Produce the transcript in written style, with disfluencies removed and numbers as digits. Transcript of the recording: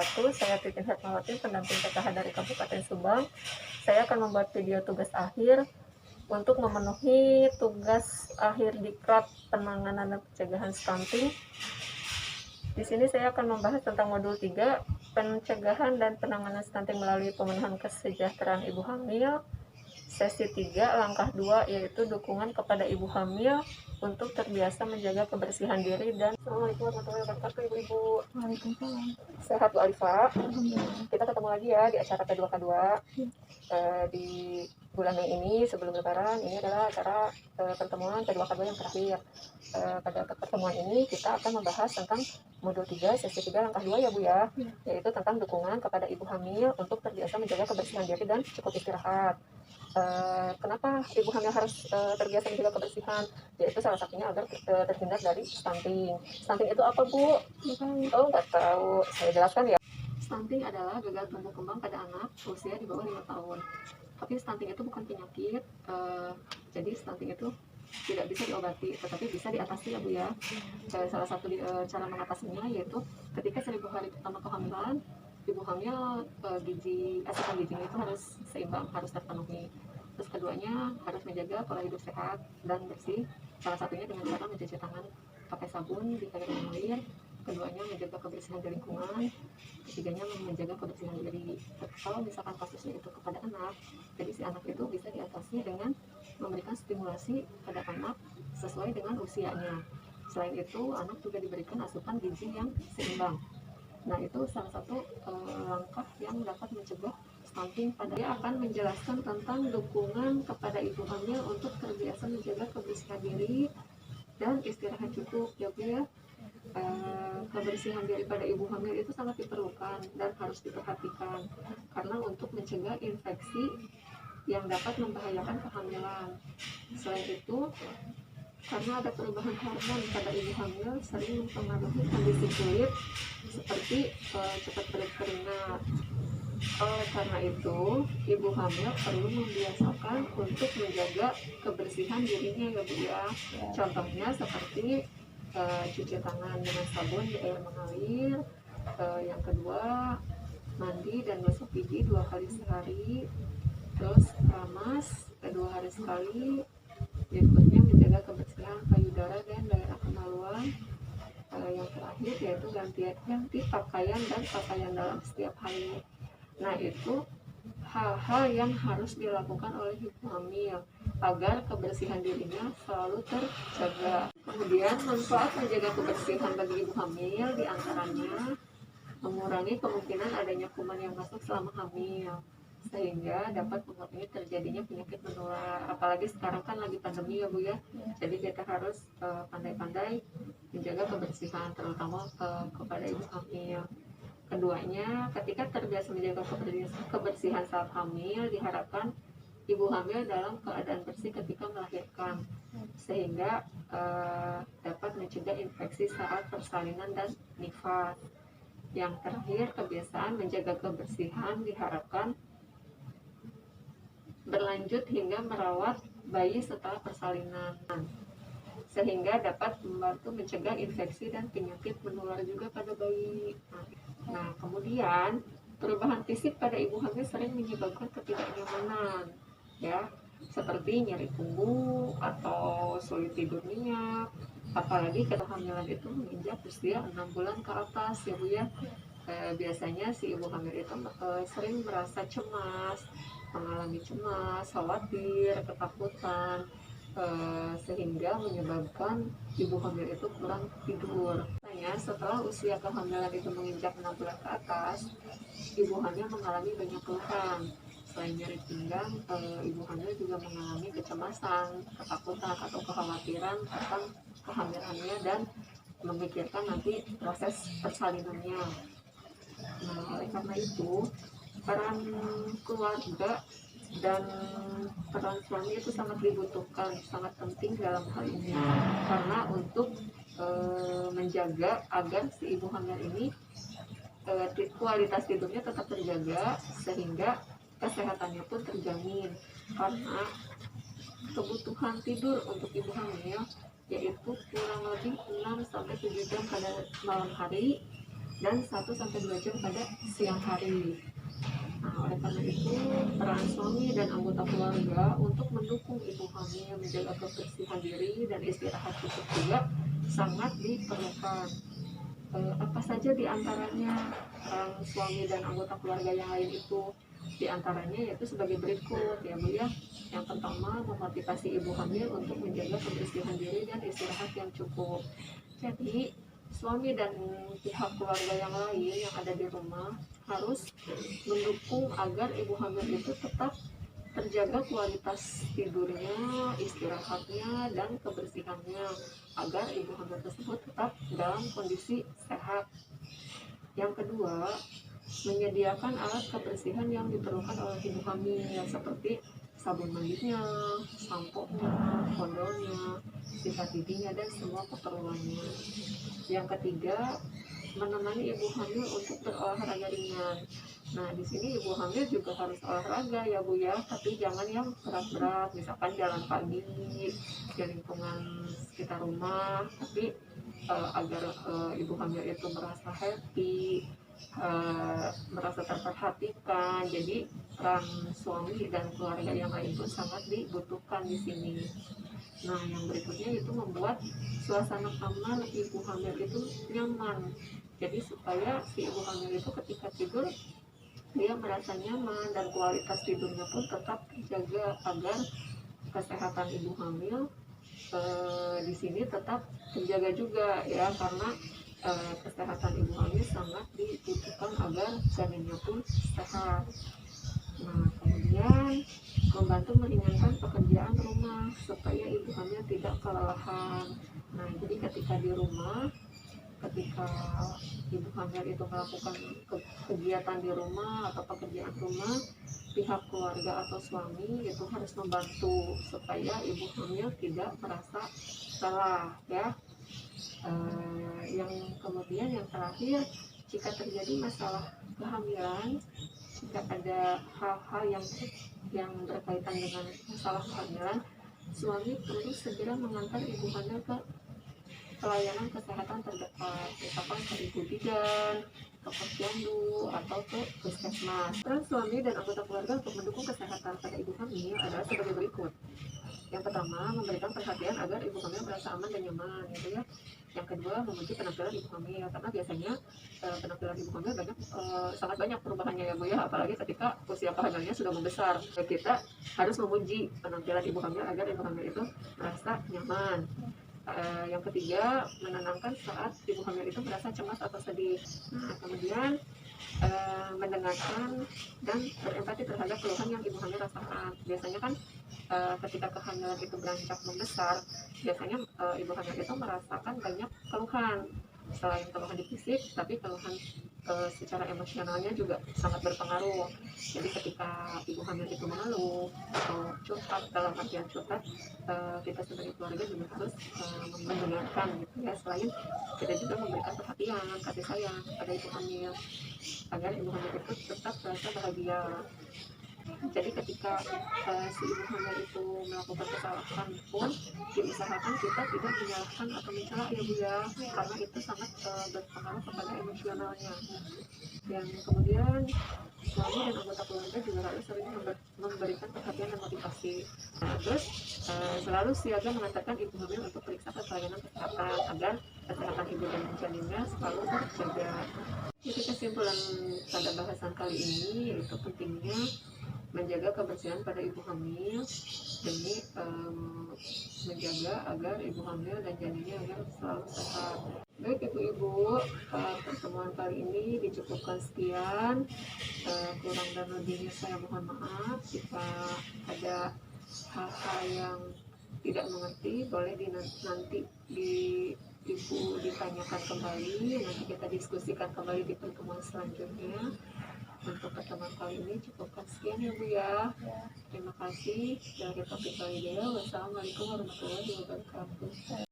wabarakatuh. Saya Titin Hermawati, pendamping PKH dari Kabupaten Subang. Saya akan membuat video tugas akhir untuk memenuhi tugas akhir Diklat penanganan dan pencegahan stunting. Di sini saya akan membahas tentang modul 3, pencegahan dan penanganan stunting melalui pemenuhan kesejahteraan ibu hamil. Sesi 3, langkah 2, yaitu dukungan kepada ibu hamil untuk terbiasa menjaga kebersihan diri dan Assalamualaikum warahmatullahi wabarakatuh, ibu-ibu. Waalaikumsalam. Sehat Bu Alifa. Alhamdulillah. Kita ketemu lagi ya di acara P2K2 di bulan Mei ini sebelum Lebaran. Ini adalah acara pertemuan P2K2 yang terakhir. Pada pertemuan ini kita akan membahas tentang modul 3, sesi 3, langkah 2 ya Bu ya, yaitu tentang dukungan kepada ibu hamil untuk terbiasa menjaga kebersihan diri dan cukup istirahat. Kenapa ibu hamil harus terbiasa menjaga kebersihan? Yaitu salah satunya agar terhindar dari stunting. Stunting itu apa Bu? Oh nggak tahu, saya jelaskan ya. Stunting adalah gagal tumbuh kembang pada anak usia di bawah 5 tahun. Tapi stunting itu bukan penyakit, jadi stunting itu tidak bisa diobati, tetapi bisa diatasi ya Bu ya. Salah satu cara mengatasinya yaitu ketika 1000 hari pertama kehamilan, ibu hamil asupan gizinya itu harus seimbang, harus terpenuhi. Terus keduanya harus menjaga pola hidup sehat dan bersih, salah satunya dengan cara mencuci tangan pakai sabun di air mengalir. Keduanya menjaga kebersihan di lingkungan, ketiganya menjaga kebersihan diri. Kalau misalkan kasusnya itu kepada anak, jadi si anak itu bisa diatasi dengan memberikan stimulasi pada anak sesuai dengan usianya. Selain itu, anak juga diberikan asupan gizi yang seimbang. Nah, itu salah satu langkah yang dapat mencegah stunting. Dia akan menjelaskan tentang dukungan kepada ibu hamil untuk terbiasa menjaga kebersihan diri dan istirahat cukup ya Bu ya. Kebersihan daripada ibu hamil itu sangat diperlukan dan harus diperhatikan karena untuk mencegah infeksi yang dapat membahayakan kehamilan. Selain itu, karena ada perubahan hormon pada ibu hamil sering mempengaruhi kondisi kulit seperti cepat berkeringat. Oleh karena itu, ibu hamil perlu membiasakan untuk menjaga kebersihan dirinya ya Bu ya. Contohnya seperti cuci tangan dengan sabun di air mengalir. Yang kedua, mandi dan gosok gigi 2 kali sehari. Terus keramas 2 hari sekali. Berikutnya menjaga kebersihan payudara dan daerah kemaluan. Yang terakhir yaitu ganti pakaian dan pakaian dalam setiap hari. Nah, itu hal-hal yang harus dilakukan oleh ibu hamil agar kebersihan dirinya selalu terjaga. Kemudian manfaat menjaga kebersihan bagi ibu hamil diantaranya mengurangi kemungkinan adanya kuman yang masuk selama hamil, sehingga dapat mengurangi terjadinya penyakit menular. Apalagi sekarang kan lagi pandemi ya Bu ya, jadi kita harus pandai-pandai menjaga kebersihan terutama kepada ibu hamil. Keduanya, ketika terbiasa menjaga kebersihan saat hamil, diharapkan ibu hamil dalam keadaan bersih ketika melahirkan, sehingga dapat mencegah infeksi saat persalinan dan nifas. Yang terakhir, kebiasaan menjaga kebersihan diharapkan berlanjut hingga merawat bayi setelah persalinan, sehingga dapat membantu mencegah infeksi dan penyakit menular juga pada bayi. Nah, kemudian perubahan fisik pada ibu hamil sering menyebabkan ketidaknyamanan, ya, seperti nyeri punggung atau sulit tidur nyenyak. Apalagi kehamilan itu menginjak usia 6 bulan ke atas ya Bu ya. Biasanya si ibu hamil itu sering merasa cemas, mengalami cemas, khawatir, ketakutan, sehingga menyebabkan ibu hamil itu kurang tidur. Setelah usia kehamilan itu menginjak 6 bulan ke atas, ibu hamil mengalami banyak keluhan. Selain nyeri pinggang, ibu hamil juga mengalami kecemasan, ketakutan atau kekhawatiran tentang kehamilannya dan memikirkan nanti proses persalinannya. Nah, oleh karena itu, peran keluarga dan peran suami itu sangat dibutuhkan, sangat penting dalam hal ini, karena untuk menjaga agar si ibu hamil ini kualitas tidurnya tetap terjaga sehingga kesehatannya pun terjamin. Karena kebutuhan tidur untuk ibu hamil yaitu kurang lebih 6-7 jam pada malam hari dan 1-2 jam pada siang hari. Nah, oleh karena itu, peran suami dan anggota keluarga untuk mendukung ibu hamil menjaga kebersihan diri dan istirahat cukup juga sangat diperlukan. Apa saja diantaranya peran suami dan anggota keluarga yang lain itu? Diantaranya yaitu sebagai berikut ya Bu ya. Yang pertama, memotivasi ibu hamil untuk menjaga kebersihan diri dan istirahat yang cukup. Jadi suami dan pihak keluarga yang lain yang ada di rumah harus mendukung agar ibu hamil itu tetap terjaga kualitas tidurnya, istirahatnya, dan kebersihannya agar ibu hamil tersebut tetap dalam kondisi sehat. Yang kedua, menyediakan alat kebersihan yang diperlukan oleh ibu hamil seperti sabun mandinya, sampo-nya, kondolnya, sikat giginya, dan semua keperluannya. Yang ketiga, menemani ibu hamil untuk berolahraga ringan. Nah, di sini ibu hamil juga harus olahraga ya Bu ya, tapi jangan yang berat-berat, misalkan jalan pagi di lingkungan sekitar rumah, tapi agar ibu hamil itu merasa happy, merasa terperhatikan. Jadi peran suami dan keluarga yang lain pun sangat dibutuhkan di sini. Nah, yang berikutnya itu membuat suasana kamar ibu hamil itu nyaman. Jadi supaya si ibu hamil itu ketika tidur dia merasa nyaman dan kualitas tidurnya pun tetap terjaga agar kesehatan ibu hamil di sini tetap terjaga juga ya, karena kesehatan ibu hamil sangat dibutuhkan agar janinnya pun sehat. Nah, kemudian membantu meringankan pekerjaan rumah supaya ibu hamil tidak kelelahan. Nah, jadi ketika di rumah, ketika ibu hamil itu melakukan kegiatan di rumah atau pekerjaan rumah, pihak keluarga atau suami itu harus membantu supaya ibu hamil tidak merasa lelah ya. Yang kemudian yang terakhir, jika terjadi masalah kehamilan, jika ada hal-hal yang berkaitan dengan masalah kehamilan, suami perlu segera mengantar ibu hamil ke pelayanan kesehatan terdekat, misalkan ke ibu bidan, ke posyandu, atau ke puskesmas. Peran suami dan anggota keluarga untuk mendukung kesehatan pada ibu hamil adalah sebagai berikut. Yang pertama, memberikan perhatian agar ibu hamil merasa aman dan nyaman, gitu ya. Yang kedua, memuji penampilan ibu hamil, karena biasanya penampilan ibu hamil sangat banyak perubahannya ya Bu ya, apalagi ketika usia kehamilannya sudah membesar. Kita harus memuji penampilan ibu hamil agar ibu hamil itu merasa nyaman. Yang ketiga, menenangkan saat ibu hamil itu merasa cemas atau sedih. Nah, kemudian mendengarkan dan berempati terhadap keluhan yang ibu hamil rasakan. Biasanya kan ketika kehamilan itu beranjak membesar, biasanya ibu hamil itu merasakan banyak keluhan. Selain keluhan di fisik, tapi keluhan secara emosionalnya juga sangat berpengaruh. Jadi ketika ibu hamil itu mengeluh atau curhat, dalam artian curhat, kita sebagai keluarga juga harus mendengarkan gitu ya. Selain kita juga memberikan perhatian, kasih sayang pada ibu hamil agar ibu hamil itu tetap merasa bahagia. Jadi ketika si ibu hamil itu melakukan kesalahan pun diusahakan kita tidak menyalahkan atau mencela ya Bu ya, karena itu sangat berpengaruh kepada emosionalnya. Yang kemudian suami dan anggota keluarga juga harus sering memberikan perhatian dan motivasi. Nah, terus selalu siaga mengantarkan ibu hamil untuk periksa ke pelayanan kesehatan agar kesehatan ibu dan janinnya selalu terjaga. Jadi kesimpulan pada bahasan kali ini yaitu pentingnya menjaga kebersihan pada ibu hamil demi menjaga agar ibu hamil dan janinnya agar selalu sehat. Baik ibu-ibu, pertemuan kali ini dicukupkan sekian. Kurang dan lebihnya saya mohon maaf. Jika ada hal-hal yang tidak mengerti, boleh nanti ibu ditanyakan kembali. Nanti kita diskusikan kembali di pertemuan selanjutnya. Untuk pertemuan kali ini cukupkan sekian ya Bu ya. Terima kasih. Dari Topik Walidaya. Wassalamualaikum warahmatullahi wabarakatuh.